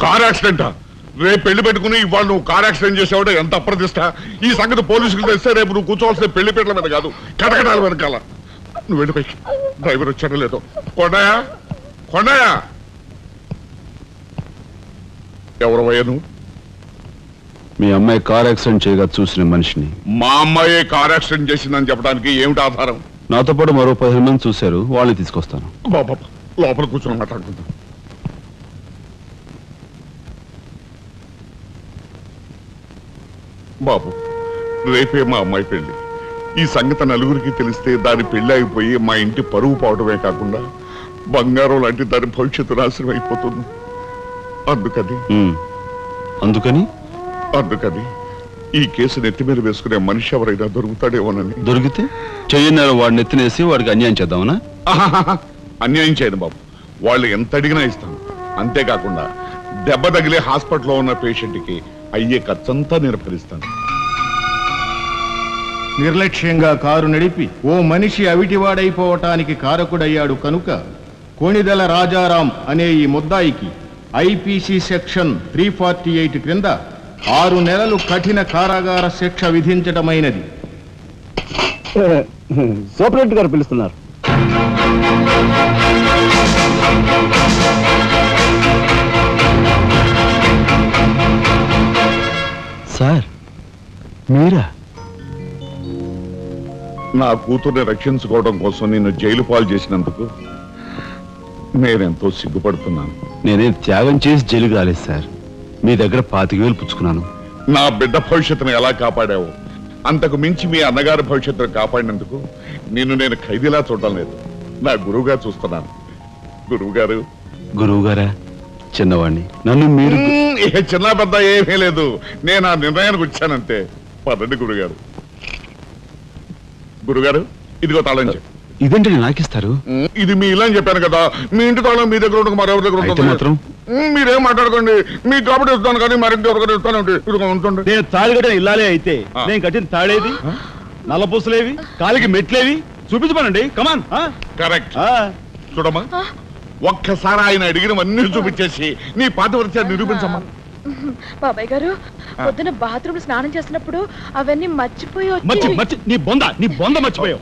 Car యాక్సిడెంటా? రేపు పెళ్లి పెట్టుకుని ఇవాళ నువ్వు కార్ యాక్సిడెంట్ చేసావుంటే ఎంత అప్రదిష్ట. ఈ సంగతి పోలీసులకు తెస్తే రేపు నువ్వు కూర్చోవాల్సిన పెళ్లి పీటల మీద కాదు, కటకటాల వెనకాల. నువ్వు వెళ్ళిపోయి డ్రైవర్ వచ్చాడో లేదో. కొండయా కొండయా, ఎవరవయ్యా నువ్వు? మీ అమ్మాయి కార్ యాక్సిడెంట్ చేయగా చూసిన మనిషిని. మా అమ్మాయి కార్ యాక్సిడెంట్ చేసిందని చెప్పడానికి ఏమిటి ఆధారం? నాతో పాటు మరో 15 మంది చూశారు, వాళ్ళని తీసుకొస్తాను. బాబా లోపల కూర్చొని మాట్లాడుకుందాం. బాబు, రేపే మా అమ్మాయి పెళ్లి. ఈ సంగతి నలుగురికి తెలిస్తే దాని పెళ్లి అయిపోయి మా ఇంటి పరువు పోవడమే కాకుండా బంగారం లాంటి దాని భవిష్యత్తు నాశనం అయిపోతుంది. అందుకని ఈ కేసు నెత్తి మీద వేసుకునే మనిషి ఎవరైనా దొరుకుతాడేమోనని. దొరికితే చెయ్యన్నారు వాడిని ఎత్తినేసి వాడికి అన్యాయం చేద్దామనా? అన్యాయం చేయను బాబు, వాళ్ళు ఎంత అడిగినా ఇస్తాను. అంతేకాకుండా దెబ్బ తగిలే హాస్పిటల్లో ఉన్న పేషెంట్కి అయ్యే ఖర్చంతా నేను భరిస్తాను. నిర్లక్ష్యంగా కారు నడిపి ఓ మనిషి అవిటివాడైపోవటానికి కారకుడయ్యాడు కనుక కోణిదెల రాజారాం అనే ఈ ముద్దాయికి ఐపీసీ సెక్షన్ 348 క్రింద 6 నెలలు కఠిన కారాగార శిక్ష విధించటమైనది. సూపరింటెండెంట్ గారు పిలుస్తున్నారు. సార్ మీరా? నా కూతుర్ని రక్షించుకోవడం కోసం నిన్ను జైలు పాలు చేసినందుకు నేనెంతో సిగ్గుపడుతున్నాను. నేనేం త్యాగం చేసి జైలుకి రాలేదు సార్, మీ దగ్గర 25,000 పుచ్చుకున్నాను. నా బిడ్డ భవిష్యత్తును ఎలా కాపాడావో అంతకు మించి మీ అన్నగారి భవిష్యత్తును కాపాడినందుకు నిన్ను నేను ఖైదీలా చూడడం లేదు, నా గురువుగా చూస్తున్నాను. గురువు గారా? చిన్నవాణ్ణి, నన్ను మీరు చిన్న పెద్ద ఏమీ లేదు, నేను ఆ నిర్ణయానికి వచ్చానంతే. పదండి గురుగారు. గురుగారు, ఇదిగో తాళం చెప్పు. ఇదేంటండి నాకిస్తారు? ఇది మీ ఇల్లు అని చెప్పాను కదా, మీ ఇంటి తాళం మీ దగ్గర ఉండక మరెవరి దగ్గర ఉంటుంది మాత్రం. మీరేం మాట్లాడుకోండి, మీ కాబట్టి ఇస్తాను కానీ మరింటి ఎవరికైనా ఇస్తానండి. ఇదిగో ఉంటుంది. నేను తాళి కట్టిన ఇల్లాలే అయితే నేను కట్టిన తాళేది, నల్లపూసలేవి, కాలికి మెట్లేవి చూపించమనండి. కమాన్. కరెక్ట్. చూడమ్మా, ఒక్కసారి ఆయన అడిగినవన్నీ చూపించేసి నీ పాతివ్రత్యాన్ని నిరూపించమ్మా. బాబాయ్ గారు, పొద్దున బాత్రూమ్ స్నానం చేస్తున్నప్పుడు అవన్నీ మర్చిపోయి నీ బొంద మర్చిపోయావు.